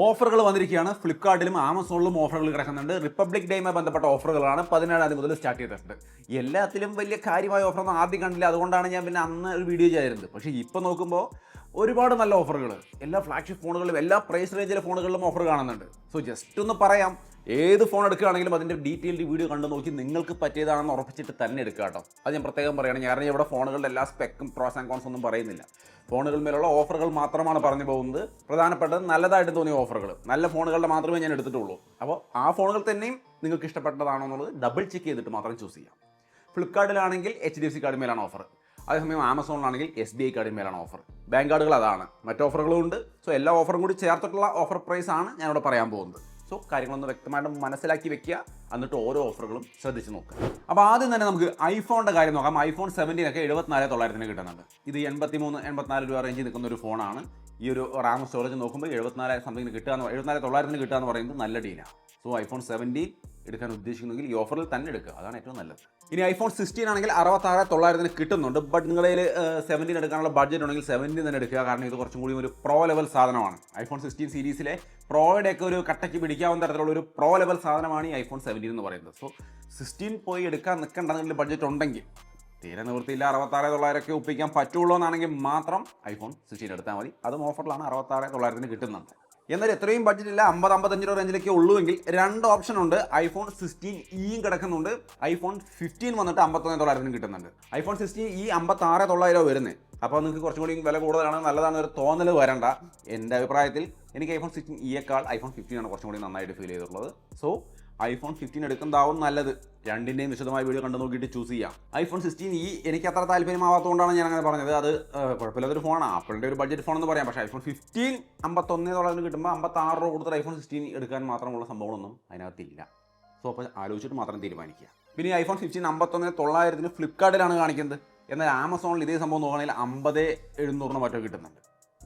ഓഫറുകൾ വന്നിരിക്കുകയാണ്. ഫ്ലിപ്കാർട്ടിലും ആമസോണിലും ഓഫറുകൾ കിടക്കുന്നുണ്ട്. റിപ്പബ്ലിക് ഡേയുമായി ബന്ധപ്പെട്ട ഓഫറുകളാണ് 17-ാം തീയതി മുതൽ സ്റ്റാർട്ട് ചെയ്തിട്ടുണ്ട്. എല്ലാത്തിലും വലിയ കാര്യമായ ഓഫറൊന്നും ആദ്യം കണ്ടില്ല. അതുകൊണ്ടാണ് ഞാൻ പിന്നെ അന്ന് ഒരു വീഡിയോ ചെയ്തിരുന്നത്. പക്ഷേ ഇപ്പോൾ നോക്കുമ്പോൾ ഒരുപാട് നല്ല ഓഫറുകൾ എല്ലാ ഫ്ലാഗ്ഷിപ്പ് ഫോണുകളിലും എല്ലാ പ്രൈസ് റേഞ്ചിലെ ഫോണുകളിലും ഓഫർ കാണുന്നുണ്ട്. സോ ജസ്റ്റ് ഒന്ന് പറയാം, ഏത് ഫോൺ എടുക്കുകയാണെങ്കിലും അതിൻ്റെ ഡീറ്റെയിൽഡ് വീഡിയോ കണ്ടു നോക്കി നിങ്ങൾക്ക് പറ്റിയതാണെന്ന് ഉറപ്പിച്ചിട്ട് തന്നെ എടുക്കുക കേട്ടോ. അത് ഞാൻ പ്രത്യേകം പറയുകയാണ്. കാരണം ഇവിടെ ഫോണുകളുടെ എല്ലാ സ്പെക്കും പ്രോസ് ആൻഡ് കോൺസ് ഒന്നും പറയുന്നില്ല. ഫോണുകൾ മേലുള്ള ഓഫറുകൾ മാത്രമാണ് പറഞ്ഞു പോകുന്നത്. പ്രധാനപ്പെട്ടത് നല്ലതായിട്ട് തോന്നിയ ഓഫറുകൾ, നല്ല ഫോണുകളുടെ മാത്രമേ ഞാൻ എടുത്തിട്ടുള്ളൂ. അപ്പോൾ ആ ഫോണുകൾ തന്നെയും നിങ്ങൾക്ക് ഇഷ്ടപ്പെട്ടതാണോ എന്നുള്ളത് ഡബിൾ ചെക്ക് ചെയ്തിട്ട് മാത്രം ചൂസ് ചെയ്യാം. ഫ്ലിപ്കാർട്ടിലാണെങ്കിൽ HDFC കാർഡ് മേലാണ് ഓഫർ. അതേസമയം ആമസോണിലാണെങ്കിൽ SBI കാർഡ് മേലാണ് ഓഫർ. ബാങ്ക് കാർഡുകൾ അതാണ്. മറ്റ് ഓഫറുകളും ഉണ്ട്. സോ എല്ലാ ഓഫറും കൂടി ചേർത്തിട്ടുള്ള ഓഫർ പ്രൈസ് ആണ് ഞാനിവിടെ പറയാൻ പോകുന്നത്. സോ കാര്യങ്ങളൊന്ന് വ്യക്തമായിട്ട് മനസ്സിലാക്കി വെക്കുക, എന്നിട്ട് ഓരോ ഓഫറുകളും ശ്രദ്ധിച്ച് നോക്കുക. അപ്പോൾ ആദ്യം തന്നെ നമുക്ക് ഐഫോണിൻ്റെ കാര്യം നോക്കാം. ഐഫോൺ 17 ഒക്കെ 74,900 കിട്ടുന്നുണ്ട്. ഇത് 83-84 രൂപ റേഞ്ചിൽ നിൽക്കുന്ന ഒരു ഫോണാണ്. ഈ ഒരു റാം സ്റ്റോറേജ് നോക്കുമ്പോൾ 74 സംതിങ്ങിന് കിട്ടുക, 74,900 കിട്ടുക എന്ന് പറയുന്നത് നല്ല ഡീലാണ്. സോ ഐഫോൺ 17 എടുക്കാൻ ഉദ്ദേശിക്കുന്നെങ്കിൽ ഈ ഓഫറിൽ തന്നെ എടുക്കുക, അതാണ് ഏറ്റവും നല്ലത്. ഇനി ഐഫോൺ 16 ആണെങ്കിൽ 66,900 കിട്ടുന്നുണ്ട്. ബട്ട് നിങ്ങളിൽ 17 എടുക്കാനുള്ള ബഡ്ജറ്റ് ഉണ്ടെങ്കിൽ 17 തന്നെ എടുക്കുക. കാരണം ഇത് കുറച്ചും കൂടി ഒരു പ്രോ ലെവൽ സാധനമാണ്. ഐഫോൺ 16 സീരീസിലെ പ്രോയുടെയൊക്കെ ഒരു കട്ടയ്ക്ക് പിടിക്കാവുന്ന തരത്തിലുള്ള ഒരു പ്രോ ലെവൽ സാധനമാണ് ഈ ഐഫോൺ 17 എന്ന് പറയുന്നത്. സോ 16 പോയി എടുക്കാൻ നിൽക്കേണ്ടെങ്കിൽ ബഡ്ജറ്റ് ഉണ്ടെങ്കിൽ, തീരെ നിവൃത്തിയില്ല 66,900 ഒപ്പിക്കാൻ പറ്റുള്ളൂ എന്നാണെങ്കിൽ മാത്രം ഐഫോൺ 16 എടുത്താൽ മതി. അതും ഓഫറിലാണ് 66,900 കിട്ടുന്നുണ്ട്. എന്നാൽ എത്രയും ബഡ്ജറ്റ് ഇല്ല, 50-55 രൂപ റേഞ്ചിലേക്ക് ഉള്ളുവെങ്കിൽ രണ്ട് ഓപ്ഷൻ ഉണ്ട്. ഐഫോൺ 16e കിടക്കുന്നുണ്ട്. ഐഫോൺ 15 വന്നിട്ട് 51,900 കിട്ടുന്നുണ്ട്. ഐഫോൺ 16e 56,900 വരുന്നത്. അപ്പോൾ നിങ്ങൾക്ക് കുറച്ചും കൂടി വില കൂടുതലാണ്, നല്ലതാണെന്നൊരു തോന്നൽ വരണ്ട. എൻ്റെ അഭിപ്രായത്തിൽ എനിക്ക് ഐഫോൺ 16eയേക്കാൾ ഐഫോൺ 15 ആണ് കുറച്ചും കൂടി നന്നായിട്ട് ഫീൽ ചെയ്തിട്ടുള്ളത്. സോ ഐഫോൺ 15 എടുക്കുന്നതാവും നല്ലത്. രണ്ടിൻ്റെയും വിശദമായ വീഡിയോ കണ്ടു നോക്കിയിട്ട് ചൂസ് ചെയ്യാം. ഐഫോൺ 16e എനിക്ക് അത്ര താല്പര്യമാവാത്തതുകൊണ്ടാണ് ഞാൻ അങ്ങനെ പറഞ്ഞത്. അത് കുഴപ്പമില്ലാത്തൊരു ഫോണാണ്, ആപ്പിളിൻ്റെ ഒരു ബഡ്ജറ്റ് ഫോൺ എന്ന് പറയാം. പക്ഷേ ഐഫോൺ 15 51,000 കിട്ടുമ്പോൾ 56 രൂപ കൊടുത്തിട്ട് ഐഫോൺ 16 എടുക്കാൻ മാത്രമുള്ള സംഭവങ്ങളൊന്നും അതിനകത്തില്ല. സോ അപ്പോൾ ആലോചിച്ചിട്ട് മാത്രം തീരുമാനിക്കുക. പിന്നെ ഈ ഐഫോൺ 15 51,900 ഫ്ലിപ്കാർട്ടിലാണ് കാണിക്കുന്നത്. എന്നാൽ ആമസോണിൽ ഇതേ സംഭവം നോക്കുകയാണെങ്കിൽ 50,700 മറ്റോ കിട്ടുന്നുണ്ട്.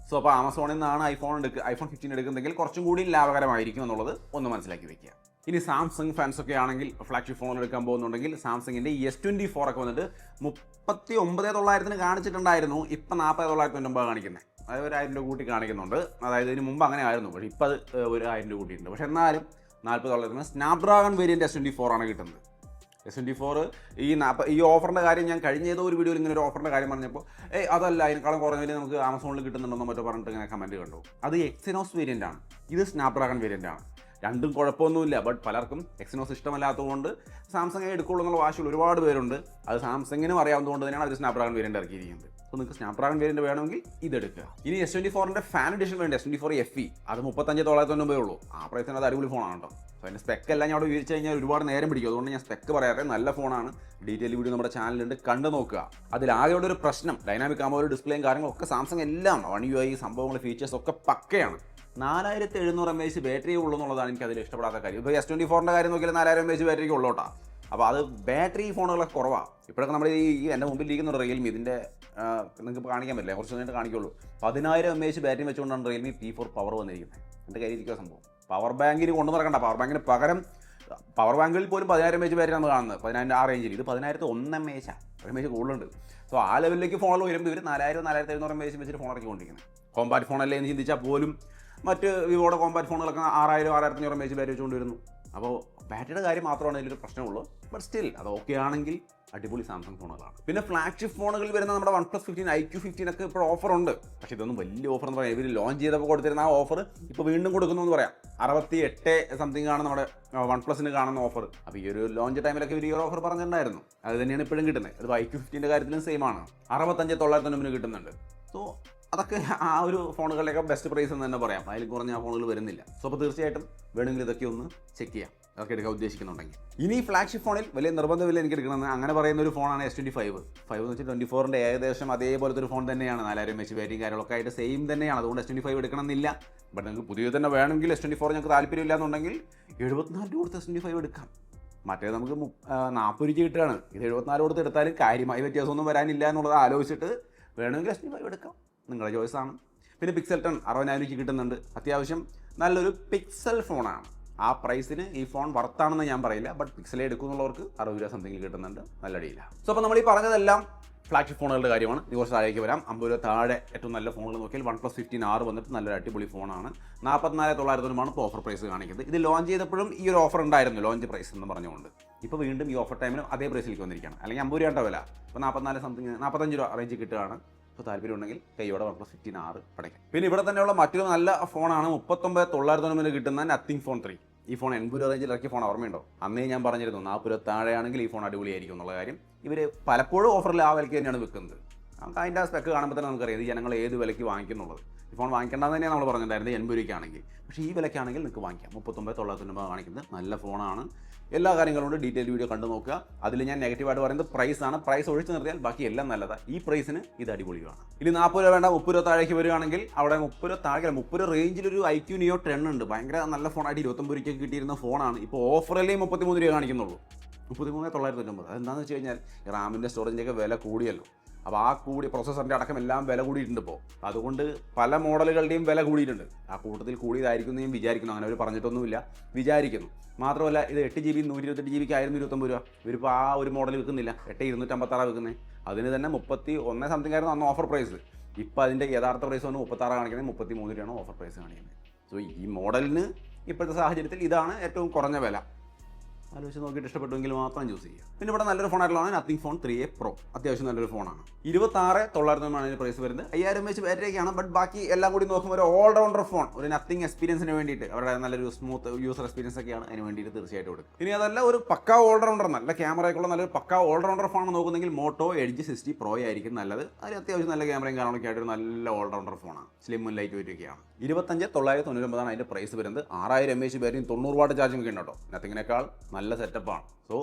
സോ അപ്പോൾ ആമസോണിൽ നിന്നാണ് ഐഫോൺ 15 എടുക്കുന്നതെങ്കിൽ കുറച്ചും കൂടി ലാഭകരമായിരിക്കും എന്നുള്ളത് ഒന്ന് മനസ്സിലാക്കി വെക്കുക. ഇനി സാംസങ് ഫാൻസ് ഒക്കെ ആണെങ്കിൽ ഫ്ലാഗ്ഷിപ്പ് ഫോൺ എടുക്കാൻ പോകുന്നുണ്ടെങ്കിൽ സാംസങ്ങിൻ്റെ S24 ഒക്കെ വന്നിട്ട് 39,900 കാണിച്ചിട്ടുണ്ടായിരുന്നു. ഇപ്പം 40,999 കാണിക്കുന്നത്. അതായത് 1,000 രൂപ കൂട്ടി കാണിക്കുന്നുണ്ട്. അതായത് ഇതിന് മുമ്പ് അങ്ങനെ ആയിരുന്നു, പക്ഷേ ഇപ്പോൾ അത് 1,000 രൂപ കൂട്ടിയിട്ടുണ്ട്. പക്ഷേ എന്നാലും 40,000 സ്നാപ്ഡ്രാഗൺ വേരിയൻറ്റ് S24 ആണ് കിട്ടുന്നത്. S24 ഈ ഓഫറിൻ്റെ കാര്യം ഞാൻ കഴിഞ്ഞ ഏതോ ഒരു വീഡിയോയിൽ ഇങ്ങനെ ഒരു ഓഫറിൻ്റെ കാര്യം പറഞ്ഞപ്പോൾ അതല്ല, അതിനേക്കാളും കുറഞ്ഞ നമുക്ക് ആമസോണിൽ കിട്ടുന്നുണ്ടെന്നോ മറ്റോ പറഞ്ഞിട്ട് ഇങ്ങനെ കമൻറ്റ് കണ്ടു. അത് എക്സിനോസ് വേരിയൻ്റ് ആണ്, ഇത് സ്നാപ്ഡ്രാഗൺ വേരിയൻ്റ് ആണ്. രണ്ടും കുഴപ്പമൊന്നുമില്ല. ബട്ട് പലർക്കും എക്സിനോസ് ഇഷ്ടമല്ലാത്തതുകൊണ്ട് സാംസങ് എടുക്കുള്ളൂ എന്നുള്ള വാശിയുള്ള ഒരുപാട് പേരുണ്ട്. അത് സാംസങ്ങിനും അറിയാവുന്നതുകൊണ്ട് തന്നെയാണ് അവർ സ്നാപ്ഡ്രാഗൺ വേരിയൻ്റ് ഇറക്കിയിരിക്കുന്നത്. അപ്പോൾ നിങ്ങൾക്ക് സ്നാപ്ഡ്രാഗൺ വേരിയൻ്റ് വേണമെങ്കിൽ ഇതെടുക്കുക. ഇനി S24ൻ്റെ ഫാൻ എഡിഷൻ വേണ്ടി S24 FE അത് 35,999 ഉള്ളൂ. ആ പ്രൈസിന് അത് അടിപൊളി ഫോണാണ് കേട്ടോ. അപ്പോൾ അതിൻ്റെ സ്പെക്ക് എല്ലാം ഞാൻ അവിടെ വിവരിച്ച് കഴിഞ്ഞാൽ ഒരുപാട് നേരം പിടിക്കും. അതുകൊണ്ട് ഞാൻ സ്പെക്ക് പറയാതെ നല്ല ഫോണാണ്. ഡീറ്റെയിൽ വീഡിയോ നമ്മുടെ ചാനലുണ്ട്, കണ്ടു നോക്കുക. അതിലാകെയുള്ള ഒരു പ്രശ്നം ഡൈനാമിക് ആകുമ്പോൾ ഡിസ്പ്ലേയും കാര്യങ്ങളൊക്കെ സാംസങ് എല്ലാം One UI സംഭവങ്ങൾ ഫീച്ചേഴ്സ് ഒക്കെ പക്കയാണ്. 4700 mAh ബാറ്ററി ഉള്ളൂ എന്നുള്ളതാണ് എനിക്ക് അതിൽ ഇഷ്ടപ്പെടാത്ത കാര്യം. ഇപ്പോൾ S24ൻ്റെ കാര്യം നോക്കിയാൽ 4000 mAh ബാറ്ററിക്ക് ഉള്ളൂട്ടാ. അപ്പോൾ അത് ബാറ്ററി ഫോണുകളൊക്കെ കുറവാണ്. ഇപ്പോഴൊക്കെ നമ്മൾ ഈ എൻ്റെ മുമ്പിൽ ഇരിക്കുന്ന റിയൽമി, ഇതിൻ്റെ നിങ്ങൾക്ക് കാണിക്കാൻ പറ്റില്ല, കുറച്ച് കഴിഞ്ഞിട്ട് കാണിക്കുള്ളൂ. 10,000 mAh ബാറ്ററി വെച്ചുകൊണ്ടാണ് റിയൽമി P4 പവർ വന്നിരിക്കുന്നത്. എൻ്റെ കയ്യിൽ ഇരിക്കുക സംഭവം. പവർ ബാങ്കിന് കൊണ്ടു നടക്കണ്ട. പവർ ബാങ്കിന് പകരം പവർ ബാങ്കിൽ പോലും 10,000 mAh ബാറ്ററിയാണ് കാണുന്നത്. 10,000 ആ റേഞ്ചിൽ. ഇത് 10,001 mAh, 1 mAh കൂടുതലുണ്ട്. സോ ആ ലെവലിലേക്ക് ഫോണിൽ വരുമ്പോൾ ഇവർ 4,000-4,700 mAh വെച്ചിട്ട് ഫോൺ ഇറക്കിക്കൊണ്ടിരിക്കുന്നത്. കോമ്പാക്ട് ഫോണല്ലേ എന്ന് ചിന്തിച്ചാൽ പോലും മറ്റ് വിവോയുടെ കോമ്പാക്ട് ഫോണുകളൊക്കെ 6,000-6,500 mAh ബാറ്ററി വെച്ചുകൊണ്ട് വരുന്നു. അപ്പോൾ ബാറ്ററിയുടെ കാര്യം മാത്രമാണ് ഇതിലൊരു പ്രശ്നമുള്ളൂ. ബട്ട് സ്റ്റിൽ അത് ഓക്കെ ആണെങ്കിൽ അടിപൊളി സാംസങ് ഫോണുകളാണ്. പിന്നെ ഫ്ലാഗ്ഷിപ്പ് ഫോണുകളിൽ വരുന്ന നമ്മുടെ OnePlus 15, iQOO 15 ഒക്കെ ഇപ്പോൾ ഓഫറുണ്ട്. പക്ഷേ ഇതൊന്നും വലിയ ഓഫർ എന്ന് പറയാം. ഇവർ ലോഞ്ച് ചെയ്തപ്പോൾ കൊടുത്തിരുന്ന ആ ഓഫർ ഇപ്പോൾ വീണ്ടും കൊടുക്കുന്നു എന്ന് പറയാം. 68 സംതിങ് ആണ് നമ്മുടെ OnePlusന് കാണുന്ന ഓഫർ. അപ്പോൾ ഈ ഒരു ലോഞ്ച് ടൈമിലൊക്കെ ഇവർ ഈ ഒരു ഓഫർ പറഞ്ഞിട്ടുണ്ടായിരുന്നു. അത് തന്നെയാണ് ഇപ്പോഴും കിട്ടുന്നത്. അത് iQOO 15ൻ്റെ കാര്യത്തിലും സെയിം ആണ്. 65,999 കിട്ടുന്നുണ്ട്. സോ അതൊക്കെ ആ ഒരു ഫോണുകളുടെയൊക്കെ ബെസ്റ്റ് പ്രൈസ് എന്ന് തന്നെ പറയാം. അതിൽ കുറഞ്ഞ ആ ഫോണുകൾ വരുന്നില്ല. സോ അപ്പോൾ തീർച്ചയായിട്ടും വേണമെങ്കിൽ ഇതൊക്കെ ഒന്ന് ചെക്ക് ചെയ്യാം, അതൊക്കെ എടുക്കാൻ ഉദ്ദേശിക്കുന്നുണ്ടെങ്കിൽ. ഇനി ഫ്ലാഗ്ഷിപ്പ് ഫോണിൽ വലിയ നിർബന്ധമില്ല എനിക്ക് എടുക്കണമെന്ന് അങ്ങനെ പറയുന്ന ഒരു ഫോണാണ് S25 എന്ന് വെച്ചാൽ 24ൻ്റെ ഏകദേശം അതേപോലത്തെ ഒരു ഫോൺ തന്നെയാണ്. 4,000 mAh ബാറ്ററിയും കാര്യങ്ങളൊക്കെ ആയിട്ട് സെയിം തന്നെയാണ്. അതുകൊണ്ട് S25 എടുക്കണമെന്നില്ല. ബട്ട് നിങ്ങൾക്ക് പുതിയത് തന്നെ വേണമെങ്കിൽ S24 ഞങ്ങൾക്ക് താല്പര്യമില്ല എന്നുണ്ടെങ്കിൽ 74 രൂപ കൊടുത്ത് S25 എടുക്കാം. മറ്റേ നമുക്ക് 40 രൂപ കിട്ടുകയാണ്. ഇത് 74 കൊടുത്ത് എടുത്താലും കാര്യമായ വ്യത്യാസമൊന്നും വരാനില്ല എന്നുള്ളത് ആലോചിച്ചിട്ട് വേണമെങ്കിൽ S25 എടുക്കാം. നിങ്ങളുടെ ചോയ്സാണ്. പിന്നെ Pixel 10 60,000 കിട്ടുന്നുണ്ട്. അത്യാവശ്യം നല്ലൊരു പിക്സൽ ഫോണാണ്. ആ പ്രൈസിന് ഈ ഫോൺ വർത്താണെന്ന് ഞാൻ പറയില്ല. ബട്ട് പിക്സലേ എടുക്കുന്നുള്ളവർക്ക് 60 രൂപ സംതിങ്ങിൽ കിട്ടുന്നുണ്ട്. നല്ല ഡീലാണ്. സോ അപ്പോൾ നമ്മൾ ഈ പറഞ്ഞതെല്ലാം ഫ്ലാഗ്ഷിപ്പ് ഫോണുകളുടെ കാര്യമാണ്. ഇത് കുറച്ച് താഴേക്ക് വരാം. 50 രൂപ താഴെ ഏറ്റവും നല്ല ഫോണുകൾ നോക്കിയാൽ OnePlus 15R വന്നിട്ട് നല്ലൊരു അടിപൊളി ഫോണാണ്. 44,900 ഇപ്പോൾ ഓഫർ പ്രൈസ് കാണിക്കുന്നത്. ഇത് ലോഞ്ച് ചെയ്തപ്പോഴും ഈ ഒരു ഓഫർ ഉണ്ടായിരുന്നു, ലോഞ്ച് പ്രൈസ് എന്ന് പറഞ്ഞുകൊണ്ട്. ഇപ്പോൾ വീണ്ടും ഈ ഓഫർ ടൈമിന് അതേ പ്രൈസിലേക്ക് വന്നിരിക്കുകയാണ്. അല്ലെങ്കിൽ 50 രൂപ വില, ഇപ്പോൾ 45 രൂപ റേഞ്ച് കിട്ടുകയാണ്. ഇപ്പോൾ താല്പര്യം ഉണ്ടെങ്കിൽ കൈയോടെ OnePlus 15R പഠിക്കാം. പിന്നെ ഇവിടെ തന്നെയുള്ള മറ്റൊരു നല്ല ഫോണാണ് 39,900 കിട്ടുന്ന നത്തിങ് ഫോൺ 3. ഈ ഫോൺ 80 രൂപ റേഞ്ചിൽ ഇറക്കിയ ഫോൺ ഓർമ്മയുണ്ടോ? അന്നേ ഞാൻ പറഞ്ഞിരുന്നു 40 രൂപ താഴെയാണെങ്കിൽ ഈ ഫോൺ അടിപൊളിയായിരിക്കും എന്നുള്ള കാര്യം. ഇവർ പലപ്പോഴും ഓഫറിൽ ആ വിലയ്ക്ക് തന്നെയാണ് വെക്കുന്നത്. നമുക്ക് അതിൻ്റെ ആ സ്പെക്ക് കാണുമ്പോൾ തന്നെ നമുക്കറിയാം ഇത് ജനങ്ങൾ ഏത് വിലയ്ക്ക് വാങ്ങിക്കുന്നുള്ളത്. ഈ ഫോൺ വാങ്ങിക്കേണ്ടത് തന്നെയാണ് നമ്മൾ പറഞ്ഞിട്ടുണ്ടായിരുന്നത് 80 രൂപയ്ക്കാണെങ്കിൽ. പക്ഷേ ഈ വിലയ്ക്കാണെങ്കിൽ നിങ്ങൾക്ക് വാങ്ങിക്കാം. 39,900 കാണിക്കുന്നത് നല്ല ഫോണാണ്. എല്ലാ കാര്യങ്ങളും ഡീറ്റെയിൽ വീഡിയോ കണ്ടു നോക്കുക. അതിൽ ഞാൻ നെഗറ്റീവായിട്ട് പറയുന്നത് പ്രൈസാണ്. പ്രൈസ് ഒഴിച്ച് നിർത്തിയാൽ ബാക്കി എല്ലാം നല്ലതാണ്. ഈ പ്രൈസിന് ഇത് അടിപൊളിയാണ്. ഇനി 40 രൂപ വേണ്ട 30 രൂപ താഴേക്ക് വരികയാണെങ്കിൽ അവിടെ 30 രൂപ താഴെ 30 രൂപ റേഞ്ചിലൊരു IQ Neo 10 ഉണ്ട്. ഭയങ്കര നല്ല ഫോണായിട്ട് 29 രൂപയ്ക്ക് കിട്ടിയിരുന്ന ഫോണാണ്. ഇപ്പോൾ ഓഫറിലേ 33 രൂപ കാണിക്കുന്നുള്ളൂ. 33,990. അതെന്താണെന്ന് വെച്ച് കഴിഞ്ഞാൽ റാമിൻ്റെ സ്റ്റോറേജിൻ്റെയൊക്കെ വില കൂടിയല്ലോ. അപ്പോൾ ആ കൂടി പ്രോസസ്സറിൻ്റെ അടക്കം എല്ലാം വില കൂടിയിട്ടുണ്ട്. ഇപ്പോൾ അതുകൊണ്ട് പല മോഡലുകളുടെയും വില കൂടിയിട്ടുണ്ട്. ആ കൂട്ടത്തിൽ കൂടിയതായിരിക്കും എന്ന് ഞാൻ വിചാരിക്കുന്നു. അങ്ങനെ അവർ പറഞ്ഞിട്ടൊന്നുമില്ല, വിചാരിക്കുന്നു. മാത്രമല്ല ഇത് 8 GB 128 GB ആയിരുന്നു 29 രൂപ. ഇവരിപ്പോൾ ആ ഒരു മോഡൽ വിൽക്കുന്നില്ല, 8,256 വെക്കുന്നത്. അതിന് തന്നെ 31 സംതിങ് ആയിരുന്നു അന്ന് ഓഫർ പ്രൈസ്. ഇപ്പോൾ അതിൻ്റെ യഥാർത്ഥ പ്രൈസ് വന്ന് 36 കാണിക്കുന്നത്, 33 രൂപയാണ് ഓഫർ പ്രൈസ് കാണിക്കുന്നത്. സോ ഈ മോഡലിന് ഇപ്പോഴത്തെ സാഹചര്യത്തിൽ ഇതാണ് ഏറ്റവും കുറഞ്ഞ വില. ആലോചിച്ച് നോക്കിയിട്ട് ഇഷ്ടപ്പെട്ടുവെങ്കിൽ മാത്രം ചൂസ് ചെയ്യുക. പിന്നെ ഇവിടെ നല്ലൊരു ഫോണായിട്ടുള്ളതാണ് നത്തിങ് ഫോൺ 3A Pro. അത്യാവശ്യം നല്ലൊരു ഫോണാണ്. 26,900 അതിന് പ്രൈസ് വരുന്നത്. 5000 mAh ബാറ്ററിയൊക്കെയാണ്. ബട്ട് ബാക്കി എല്ലാം കൂടി നോക്കുമ്പോൾ ഒരു ഓൾറൗണ്ടർ ഫോൺ, ഒരു നത്തിങ് എക്സ്പീരിയൻസിന് വേണ്ടിയിട്ട്, അവരുടെ നല്ലൊരു സ്മൂത്ത് യൂസർ എക്സ്പീരിയൻസ് ഒക്കെയാണ് അതിന് വേണ്ടിയിട്ട് തീർച്ചയായിട്ടും കൊടുക്കും. ഇനി അതല്ല ഒരു പക്കാ ഓൾറൗണ്ടർ, നല്ല ക്യാമറയൊക്കെയുള്ള നല്ലൊരു പക്കാ ഓൾറൗണ്ടർ ഫോൺ നോക്കുന്നെങ്കിൽ മോട്ടോ Edge 60 Pro ആയിരിക്കും നല്ലത്. അതിന് അത്യാവശ്യം നല്ല ക്യാമറയും കാണാനൊക്കെ ആയിട്ട് ഒരു നല്ല ഓൾറൗണ്ടർ ഫോണാണ്. സ്ലിമ്മും ലൈറ്റ് വെയിറ്റ് ഒക്കെയാണ്. 25,999 അതിൻ്റെ പ്രൈസ് വരുന്നത്. 6000 mAh ബാറ്ററിയും 90 വാട്ട് ചാർജിങ് ഒക്കെ ഉണ്ട് കേട്ടോ. നത്തിങ്ങിനേക്കാൾ നല്ല സെറ്റപ്പാണ്. സോ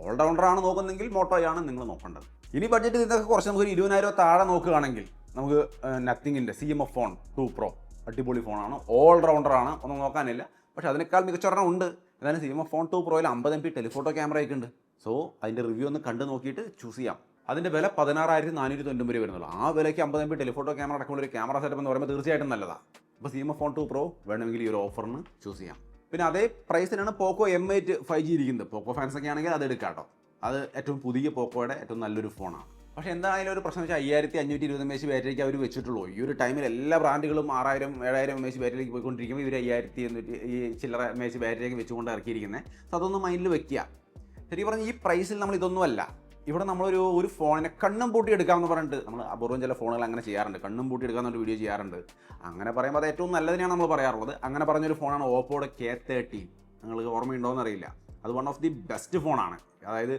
ഓൾറൗണ്ടറാണ് നോക്കുന്നെങ്കിൽ മോട്ടോയാണ് നിങ്ങൾ നോക്കേണ്ടത്. ഇനി ബഡ്ജറ്റ് ഇതിനൊക്കെ കുറച്ച് നമുക്ക് 20,000 രൂപ താഴെ നോക്കുകയാണെങ്കിൽ നമുക്ക് നത്തിങ്ങിൻ്റെ CMF ഫോൺ 2 Pro അടിപൊളി ഫോണാണ്. ഓൾറൗണ്ടറാണ്, ഒന്നും നോക്കാനില്ല. പക്ഷേ അതിനേക്കാൾ മികച്ചൊരെണ്ണം ഉണ്ട്. ഏതായാലും CMF ഫോൺ 2 Proയിൽ 50 MP ടെലിഫോട്ടോ ക്യാമറയൊക്കെ ഉണ്ട്. സോ അതിൻ്റെ റിവ്യൂ ഒന്ന് കണ്ടു നോക്കിയിട്ട് ചൂസ് ചെയ്യാം. അതിൻ്റെ വില 16,490 രൂപ വരുന്നുള്ളൂ. ആ വിലയ്ക്ക് 50 MP ടെലിഫോട്ടോ ക്യാമറ അടക്കമുള്ള ഒരു ക്യാമറ സെറ്റപ്പ് എന്ന് പറയുമ്പോൾ തീർച്ചയായിട്ടും നല്ലതാണ്. അപ്പോൾ CMF ഫോൺ 2 Pro വേണമെങ്കിൽ ഈ ഒരു ഓഫറിന് ചൂസ് ചെയ്യാം. പിന്നെ അതേ പ്രൈസിനാണ് പോക്കോ M8 5G ഇരിക്കുന്നത്. പോക്കോ ഫാൻസൊക്കെ ആണെങ്കിൽ അത് എടുക്കാം കേട്ടോ. അത് ഏറ്റവും പുതിയ പോക്കോയുടെ ഏറ്റവും നല്ലൊരു ഫോണാണ്. പക്ഷേ എന്തായാലും ഒരു പ്രശ്നം വെച്ചാൽ 5520 mAh ബാറ്ററിക്ക് അവർ വെച്ചിട്ടുള്ളൂ. ഈ ഒരു ടൈമിൽ എല്ലാ ബ്രാൻഡുകളും 6000 7000 mAh ബാറ്ററിക്ക് പോയിക്കൊണ്ടിരിക്കുമ്പോൾ ഇവർ 5800 ഈ ചില്ലറ mAh ബാറ്ററിക്ക് വെച്ചുകൊണ്ട് ഇറക്കിയിരിക്കുന്നത്. സോ അതൊന്ന് മൈൻഡിൽ വെക്കുക. ശരി പറഞ്ഞാൽ ഈ പ്രൈസിൽ നമ്മൾ ഇതൊന്നുമല്ല. ഇവിടെ നമ്മളൊരു ഫോണിനെ കണ്ണും പൂട്ടി എടുക്കാമെന്ന് പറഞ്ഞിട്ട് നമ്മൾ അപൂർവം ചില ഫോണുകൾ അങ്ങനെ ചെയ്യാറുണ്ട്. കണ്ണും പൂട്ടി എടുക്കാമെന്നൊരു വീഡിയോ ചെയ്യാറുണ്ട്. അങ്ങനെ പറയുമ്പോൾ അത് ഏറ്റവും നല്ലതിനെയാണ് നമ്മൾ പറയാറുള്ളത്. അങ്ങനെ പറഞ്ഞൊരു ഫോണാണ് ഓപ്പോയുടെ K30. നിങ്ങൾക്ക് ഓർമ്മയുണ്ടോയെന്ന് അറിയില്ല. അത് വൺ ഓഫ് ദി ബെസ്റ്റ് ഫോണാണ്. അതായത്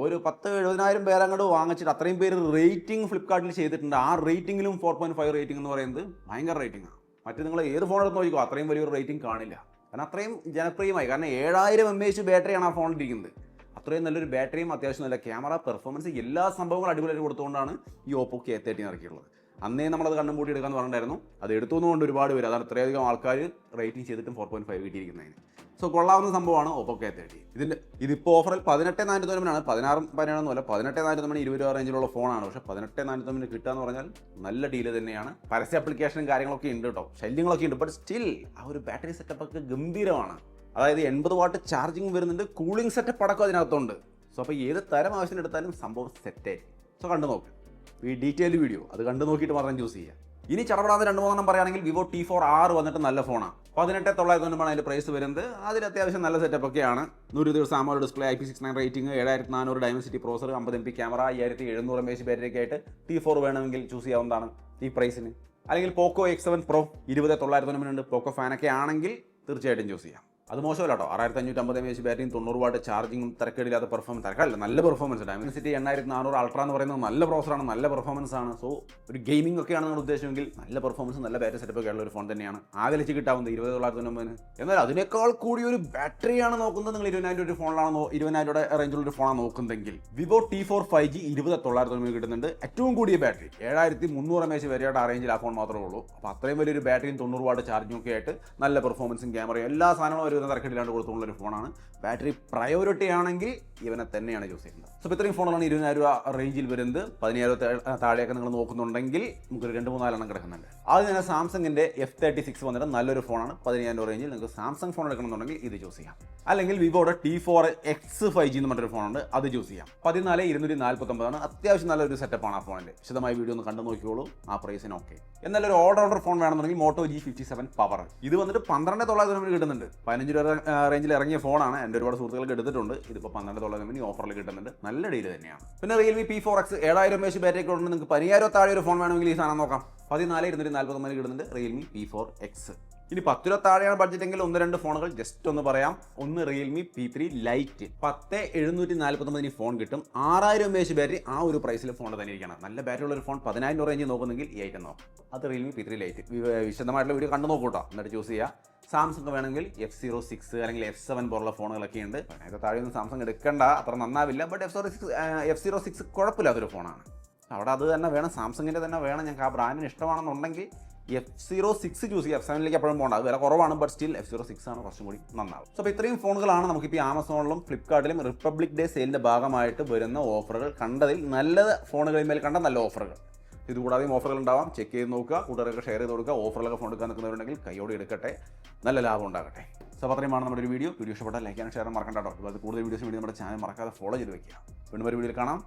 ഒരു 10,000-70,000 പേര് അങ്ങോട്ട് വാങ്ങിച്ചിട്ട് അത്രയും പേര് റേറ്റിംഗ് ഫ്ലിപ്കാർട്ടിൽ ചെയ്തിട്ടുണ്ട്. ആ റേറ്റിംഗിലും 4.5 റേറ്റിംഗ് എന്ന് പറയുന്നത് ഭയങ്കര റേറ്റിംഗാണ്. മറ്റു നിങ്ങൾ ഏത് ഫോൺ എടുത്ത് നോക്കിക്കോ അത്രയും വലിയൊരു റേറ്റിംഗ് കാണില്ല. കാരണം അത്രയും ജനപ്രിയമായി. കാരണം 7000 mAh ബാറ്ററിയാണ് ആ ഫോണിലിരിക്കുന്നത്. അത്രയും നല്ലൊരു ബാറ്ററിയും അത്യാവശ്യം നല്ല ക്യാമറ പെർഫോമൻസ് എല്ലാ സംഭവങ്ങളും അടിപൊളിയായിട്ട് കൊടുത്തുകൊണ്ടാണ് ഈ ഓപ്പോ K30 ഇറക്കിയിട്ടുള്ളത്. അന്നേ നമ്മളത് കണ്ണും പൂട്ടി എടുക്കാമെന്ന് പറഞ്ഞിട്ടുണ്ടായിരുന്നു. അത് എടുത്തുകൊണ്ട് ഒരുപാട് പേര്, അതാണ് ഇത്രയധികം ആൾക്കാർ റേറ്റിംഗ് ചെയ്തിട്ടും 4.5 കിട്ടിയിരിക്കുന്നതിന്. സോ കൊള്ളാവുന്ന സംഭവമാണ് ഓപ്പോ K30. ഇതിപ്പോൾ ഓഫറിൽ 18,990 16 17 18,990 20 രൂപ റേഞ്ചിലുള്ള ഫോണാണ്. പക്ഷേ 18,990 കിട്ടുക എന്ന് പറഞ്ഞാൽ നല്ല ഡീല് തന്നെയാണ്. പരസ്യ ആപ്ലിക്കേഷനും കാര്യങ്ങളൊക്കെ ഉണ്ട് കേട്ടോ, ശല്യങ്ങളൊക്കെ ഉണ്ട്. ബട്ട് സ്റ്റിൽ ആ ഒരു ബാറ്ററി സെറ്റപ്പൊക്കെ ഗംഭീരമാണ്. അതായത് 80 വാട്ട് ചാർജിങ് വരുന്നുണ്ട്, കൂളിംഗ് സെറ്റപ്പ് അടക്കം അതിനകത്തുണ്ട്. സോ അപ്പോൾ ഏത് തരം ആവശ്യം എടുത്താലും സംഭവം സെറ്റായിരിക്കും. സോ കണ്ടു നോക്ക് ഈ ഡീറ്റെയിൽ വീഡിയോ, അത് കണ്ടു നോക്കിയിട്ട് മാത്രം ചൂസ് ചെയ്യുക. ഇനി ചടപടാതെ 2-3 പറയുകയാണെങ്കിൽ വിവോ T4R വന്നിട്ട് നല്ല ഫോണാണ്. 18,990 അതിൻ്റെ പ്രൈസ് വരുന്നത്. അതിൽ അത്യാവശ്യം നല്ല സെറ്റപ്പ് ഒക്കെയാണ്. 100 ദിവസം AMOLED display, IP69 rating, 7400 Dimensity processor, 50 MP camera, 5700 mAh ബാറ്ററിയൊക്കെ ആയിട്ട് T4 വേണമെങ്കിൽ ചൂസ് ചെയ്യാവുന്നതാണ് ഈ പ്രൈസിന്. അല്ലെങ്കിൽ പോക്കോ X7 Pro 20,990 ഉണ്ട്. പോക്കോ ഫാനൊക്കെ ആണെങ്കിൽ തീർച്ചയായിട്ടും ചൂസ് ചെയ്യാം. അത് മോശമല്ല കേട്ടോ. 6550 mAh ബാറ്ററിയും 90 വാട്ട് ചാർജിങ്ങും തിരക്കേടില്ലാത്ത പെർഫോമൻസ്. തിരക്കല്ല, നല്ല പെർഫോമൻസ്. ഡയമൻസിറ്റി 8400 അൾട്ര എന്ന് പറയുന്നത് നല്ല പ്രോസറാണ്, നല്ല പെർഫോമൻസ് ആണ്. സോ ഒരു ഗെയിമിംഗ് ഒക്കെയാണ് നിങ്ങൾ ഉദ്ദേശമെങ്കിൽ നല്ല പെർഫോമൻസ്, നല്ല ബാറ്ററി സെറ്റപ്പ് ഒക്കെ ഉള്ള ഒരു ഫോൺ തന്നെയാണ്. ആ വിലച്ച് കിട്ടാവുന്നത് 20,990. എന്നാൽ അതിനേക്കാൾ കൂടി ഒരു ബാറ്ററിയാണ് നോക്കുന്നത്. നിങ്ങൾ 20,000 ഒരു ഫോണിലാണോ 20,000 റേഞ്ചുള്ള ഒരു ഫോണാണ് നോക്കുന്നതെങ്കിൽ വിവോ T4 5G 20,990 കിട്ടുന്നുണ്ട്. ഏറ്റവും കൂടിയ ബാറ്ററി 7300 mAh വരെയായിട്ട് ആ റേഞ്ചിൽ ആ ഫോൺ മാത്രമേ ഉള്ളൂ. അപ്പോൾ അത്രയും വലിയൊരു ബാറ്ററിയും 90 വാട്ട് ചാർജിങ്ങും ഒക്കെ ആയിട്ട് നല്ല പെർഫോമൻസും ക്യാമറയും എല്ലാ സാധനങ്ങളും ഒരു തരക്കേടില്ലാണ്ട് കൊടുത്തുള്ള ഒരു ഫോണാണ്. ബാറ്ററി പ്രയോറിറ്റി ആണെങ്കിൽ ഇവനെ തന്നെയാണ് ചൂസ് ചെയ്യുന്നത്. സോ ഇത്രയും ഫോണുകളാണ് 20,000 രൂപ റേഞ്ചിൽ വരുന്നത്. 10,000 താഴെയൊക്കെ നിങ്ങൾ നോക്കുന്നുണ്ടെങ്കിൽ നമുക്ക് 2-3 കിടക്കുന്നുണ്ട്. ആദ്യം തന്നെ സാംസങ്ങിൻ്റെ F36 വന്നിട്ട് നല്ലൊരു ഫോണാണ്. 10,000 രൂപ റേഞ്ചിൽ നിങ്ങൾക്ക് സാംസങ് ഫോൺ എടുക്കണമെന്നുണ്ടെങ്കിൽ ഇത് ചൂസ് ചെയ്യാം. അല്ലെങ്കിൽ വിവോയുടെ T4X 5G എന്ന് പറഞ്ഞൊരു ഫോണുണ്ട്, അത് ചൂസ് ചെയ്യാം. 14,249 അത്യാവശ്യം നല്ലൊരു സെറ്റപ്പാണ് ആ ഫോണിൻ്റെ. വിശദമായ വീഡിയോ ഒന്ന് കണ്ടു നോക്കിയോളൂ, ആ പ്രൈസിന് ഓക്കെ. എന്നാൽ ഒരു ഓൾറൗണ്ടർ ഫോൺ വേണമെന്നുണ്ടെങ്കിൽ മോട്ടോ G57 പവർ. ഇത് വന്നിട്ട് 12,900 കിട്ടുന്നുണ്ട്. 15 രൂപ റേഞ്ചിൽ ഇറങ്ങിയ ഫോണാണ്. എൻ്റെ ഒരുപാട് സുഹൃത്തുക്കൾക്ക് എടുത്തിട്ടുണ്ട്. ഇതിപ്പോൾ 12,900 ഓഫറിൽ കിട്ടുന്നുണ്ട്. നല്ല ഡീൽ തന്നെയാണ്. പിന്നെ റിയൽമി P4X 7,000 mAh ബാറ്ററി കൊണ്ട് നിങ്ങൾക്ക് 10,000 താഴെ ഒരു ഫോൺ വേണമെങ്കിൽ ഈ സാധനം നോക്കാം. 14,249 കിട്ടുന്നുണ്ട് റിയൽമി P4X. ഇനി 10 രൂപ താഴെയാണ് ബഡ്ജറ്റ് എങ്കിൽ 1-2 ഫോണുകൾ ജസ്റ്റ് ഒന്ന് പറയാം. ഒന്ന് റിയൽമി P3 ലൈറ്റ് 10,749 ഫോൺ കിട്ടും. 6,000 mAh ബാറ്ററി. ആ ഒരു പ്രൈസിൽ ഫോൺ തന്നെ ഇരിക്കണം. നല്ല ബാറ്ററി ഉള്ള ഒരു ഫോൺ 10,000 രൂപ റേഞ്ച് നോക്കുന്നെങ്കിൽ ഈ ഐറ്റം നോക്കാം. അത് റിയൽമി P3 ലൈറ്റ്. വിശദമായിട്ടുള്ള വീഡിയോ കണ്ടു നോക്കൂട്ടോ, എന്നിട്ട് ചൂസ് ചെയ്യുക. സാംസങ് വേണമെങ്കിൽ F06 അല്ലെങ്കിൽ F7 പോലുള്ള ഫോണുകളൊക്കെ ഉണ്ട്. അതിൻ്റെ താഴെയൊന്നും സാംസങ് എടുക്കേണ്ട, അത്ര നന്നാവില്ല. ബട്ട് F06 കുഴപ്പമില്ലാത്തൊരു ഫോണാണ്. അവിടെ അത് തന്നെ വേണം, സാംസങ്ങിൻ്റെ തന്നെ വേണം. ഞങ്ങൾക്ക് ആ ബ്രാൻഡിന് ഇഷ്ടമാണെന്നുണ്ടെങ്കിൽ F06 ചൂസ് ചെയ്യുക. F7ലേക്ക് എപ്പോഴും പോകണ്ട, അത് വില കുറവാണ്. ബട്ട് സ്റ്റിൽ F06 ആണ് കുറച്ചും കൂടി നന്നാവും. സോ അപ്പോൾ ഇത്രയും ഫോണുകളാണ് നമുക്കിപ്പോൾ ആമസോണിലും ഫ്ലിപ്കാർട്ടിലും റിപ്പബ്ലിക് ഡേ സെയിലിൻ്റെ ഭാഗമായിട്ട് വരുന്ന ഓഫറുകൾ. കണ്ടതിൽ നല്ല ഫോണുകളിൽ മേൽ കണ്ട നല്ല ഓഫറുകൾ. ഇതുകൂടാതെയും ഓഫറുകൾ ഉണ്ടാവാം, ചെക്ക് ചെയ്ത് നോക്കുക, കൂട്ടുകാരൊക്കെ ഷെയർ ചെയ്ത് കൊടുക്കുക. ഓഫറിലൊക്കെ ഫോൺ എടുക്കാൻ നിൽക്കുന്നവരുണ്ടെങ്കിൽ കൈയോടെ എടുക്കട്ടെ, നല്ല ലാഭം ഉണ്ടാകട്ടെ. സോ അത്രയുമാണ് നമ്മുടെ ഒരു വീഡിയോ ഇഷ്ടപ്പെട്ടാൽ ലൈക്ക് ചെയ്യാൻ ഷെയർ മറക്കണ്ട കേട്ടോ. അത് കൂടുതൽ വീഡിയോസ് വേണ്ടി നമ്മുടെ ചാനൽ മറക്കാതെ ഫോളോ ചെയ്ത് വെക്കുക. വീണ്ടും ഒരു വീഡിയോയിൽ കാണാം.